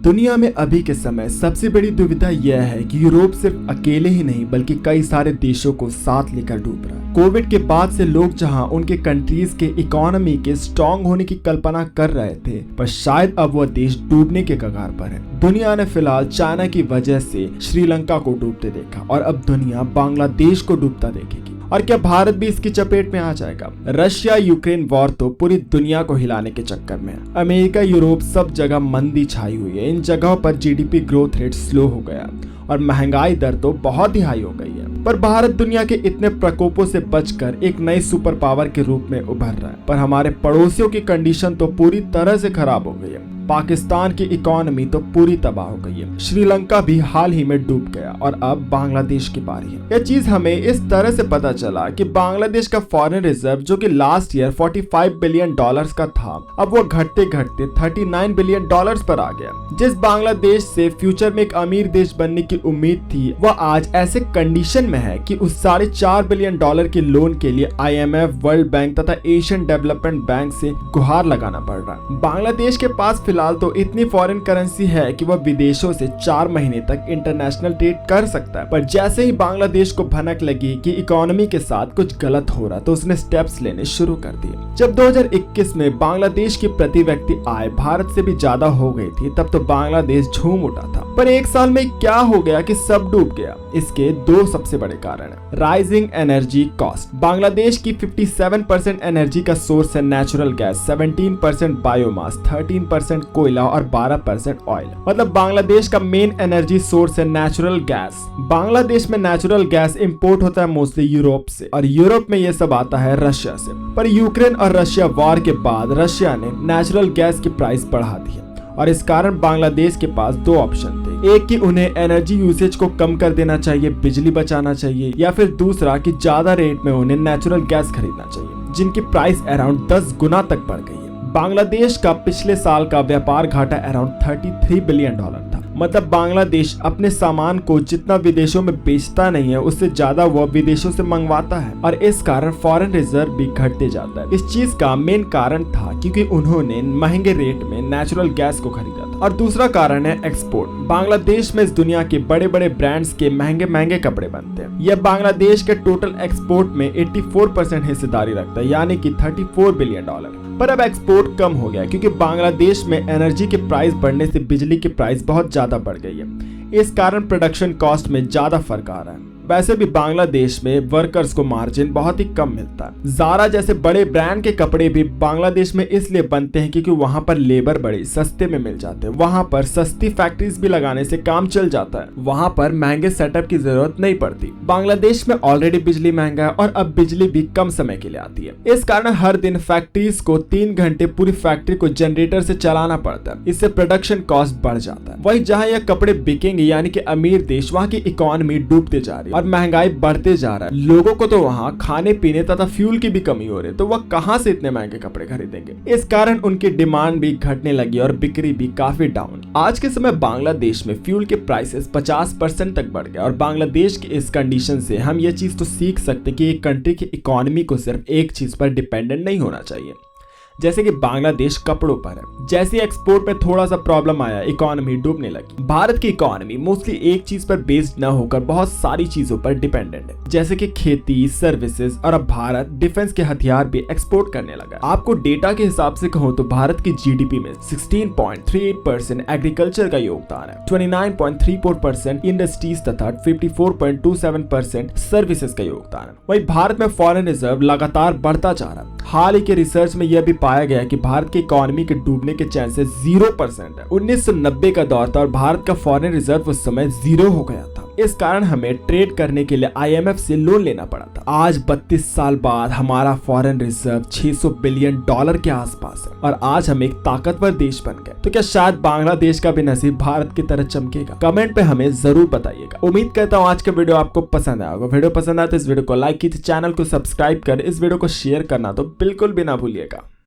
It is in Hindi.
दुनिया में अभी के समय सबसे बड़ी दुविधा यह है कि यूरोप सिर्फ अकेले ही नहीं बल्कि कई सारे देशों को साथ लेकर डूब रहा है। कोविड के बाद से लोग जहां उनके कंट्रीज के इकोनॉमी के स्ट्रांग होने की कल्पना कर रहे थे, पर शायद अब वह देश डूबने के कगार पर है। दुनिया ने फिलहाल चाइना की वजह से श्रीलंका को डूबते देखा और अब दुनिया बांग्लादेश को डूबता देखेगी। और क्या भारत भी इसकी चपेट में आ जाएगा? रशिया यूक्रेन वॉर तो पूरी दुनिया को हिलाने के चक्कर में है। अमेरिका, यूरोप, सब जगह मंदी छाई हुई है। इन जगहों पर जीडीपी ग्रोथ रेट स्लो हो गया और महंगाई दर तो बहुत ही हाई हो गई है। पर भारत दुनिया के इतने प्रकोपों से बचकर एक नई सुपर पावर के रूप में उभर रहा है। पर हमारे पड़ोसियों की कंडीशन तो पूरी तरह से खराब हो गई है। पाकिस्तान की इकोनॉमी तो पूरी तबाह हो गई है। श्रीलंका भी हाल ही में डूब गया और अब बांग्लादेश की बारी है। यह चीज हमें इस तरह से पता चला कि बांग्लादेश का फॉरेन रिजर्व जो कि लास्ट ईयर 45 बिलियन डॉलर्स का था, अब वो घटते घटते 39 बिलियन डॉलर्स पर आ गया। जिस बांग्लादेश से फ्यूचर में एक अमीर देश बनने की उम्मीद थी, वह आज ऐसे कंडीशन में है कि उस 4.5 बिलियन डॉलर के लोन के लिए IMF, वर्ल्ड बैंक तथा एशियन डेवलपमेंट बैंक से गुहार लगाना पड़ रहा है। बांग्लादेश के पास फिलहाल तो इतनी फॉरेन करेंसी है कि वह विदेशों से 4 महीने तक इंटरनेशनल ट्रेड कर सकता है। पर जैसे ही बांग्लादेश को भनक लगी कि इकोनॉमी के साथ कुछ गलत हो रहा, तो उसने स्टेप्स लेने शुरू कर दिए। जब 2021 में बांग्लादेश की प्रति व्यक्ति आय भारत से भी ज्यादा हो गई थी, तब तो बांग्लादेश झूम उठा था। पर एक साल में क्या हो गया कि सब डूब गया? इसके 2 सबसे बड़े कारण है। Rising energy cost. बांग्लादेश की 57% एनर्जी का सोर्स है नेचुरल गैस, 17% बायोमास, 13% कोयला और 12% ऑयल। मतलब बांग्लादेश का मेन एनर्जी सोर्स है नेचुरल गैस। बांग्लादेश में नेचुरल गैस इंपोर्ट होता है मोस्टली यूरोप से, और यूरोप में ये सब आता है रशिया से। पर यूक्रेन और रशिया वॉर के बाद रशिया ने नेचुरल गैस की प्राइस बढ़ा दी है और इस कारण बांग्लादेश के पास 2 ऑप्शन थे। एक कि उन्हें एनर्जी यूसेज को कम कर देना चाहिए, बिजली बचाना चाहिए, या फिर दूसरा कि ज्यादा रेट में उन्हें नेचुरल गैस खरीदना चाहिए, जिनकी प्राइस अराउंड 10 गुना तक बढ़ गई है। बांग्लादेश का पिछले साल का व्यापार घाटा अराउंड 33 बिलियन डॉलर था। मतलब बांग्लादेश अपने सामान को जितना विदेशों में बेचता नहीं है, उससे ज्यादा वह विदेशों से मंगवाता है और इस कारण फॉरेन रिजर्व भी घटते जाता है। इस चीज का मेन कारण था क्योंकि उन्होंने महंगे रेट में नेचुरल गैस को खरीदा था। और दूसरा कारण है एक्सपोर्ट। बांग्लादेश में इस दुनिया के बड़े बड़े ब्रांड्स के महंगे महंगे कपड़े बनते हैं। यह बांग्लादेश के टोटल एक्सपोर्ट में 84% हिस्सेदारी रखता है, यानी कि 34 बिलियन डॉलर। पर अब एक्सपोर्ट कम हो गया क्योंकि बांग्लादेश में एनर्जी के प्राइस बढ़ने से बिजली की प्राइस बहुत ज्यादा बढ़ गई है। इस कारण प्रोडक्शन कॉस्ट में ज्यादा फर्क आ रहा है। वैसे भी बांग्लादेश में वर्कर्स को मार्जिन बहुत ही कम मिलता है। ज़ारा जैसे बड़े ब्रांड के कपड़े भी बांग्लादेश में इसलिए बनते हैं क्योंकि वहां पर लेबर बड़े सस्ते में मिल जाते हैं। वहां पर सस्ती फैक्ट्रीज भी लगाने से काम चल जाता है। वहां पर महंगे सेटअप की जरूरत नहीं पड़ती। बांग्लादेश में ऑलरेडी बिजली महंगा है और अब बिजली भी कम समय के लिए आती है। इस कारण हर दिन फैक्ट्रीज को 3 घंटे पूरी फैक्ट्री को जनरेटर से चलाना पड़ता है। इससे प्रोडक्शन कॉस्ट बढ़ जाता है। वही जहाँ यह कपड़े बिकेंगे, यानी कि अमीर देश, वहाँ की इकोनॉमी डूबते जा रही है और महंगाई बढ़ते जा रहा है। लोगों को तो वहाँ खाने पीने तथा फ्यूल की भी कमी हो रही है, तो वह कहाँ से इतने महंगे कपड़े खरीदेंगे? इस कारण उनकी डिमांड भी घटने लगी और बिक्री भी काफी डाउन। आज के समय बांग्लादेश में फ्यूल के प्राइसेस 50% तक बढ़ गया और बांग्लादेश की इस कंडीशन से हम ये चीज तो सीख सकते कि एक कंट्री की इकोनॉमी को सिर्फ एक चीज पर डिपेंडेंट नहीं होना चाहिए। जैसे कि बांग्लादेश कपड़ों पर है। जैसे एक्सपोर्ट में थोड़ा सा प्रॉब्लम आया, इकोनॉमी डूबने लगी। भारत की इकोनॉमी मोस्टली एक चीज पर बेस्ड न होकर बहुत सारी चीजों पर डिपेंडेंट है, जैसे कि खेती, सर्विसेज, और अब भारत डिफेंस के हथियार भी एक्सपोर्ट करने लगा। आपको डेटा के हिसाब से कहूँ तो भारत की जीडीपी में 16.38% एग्रीकल्चर का योगदान है, 29.34% इंडस्ट्रीज तथा 54.27% सर्विसेज का योगदान है। वही भारत में फॉरेन रिजर्व लगातार बढ़ता जा रहा है। हाल ही के रिसर्च में यह भी पाया गया कि भारत की इकोनॉमी के डूबने के चांसेस 0% है। 1990 का दौर था और भारत का फॉरेन रिजर्व उस समय 0 हो गया था। इस कारण हमें ट्रेड करने के लिए IMF से लोन लेना पड़ा था। आज 32 साल बाद हमारा फॉरेन रिजर्व 600 बिलियन डॉलर के आसपास है और आज हम एक ताकतवर देश बन गए। तो क्या शायद बांग्लादेश का भी नसीब भारत की तरह चमकेगा? कमेंट पे हमें जरूर बताइएगा। उम्मीद करता हूँ आज का वीडियो आपको पसंद आया होगा। वीडियो पसंद आया तो इस वीडियो को लाइक कीजिए, चैनल को सब्सक्राइब कर इस वीडियो को शेयर करना तो बिल्कुल भी ना भूलिएगा।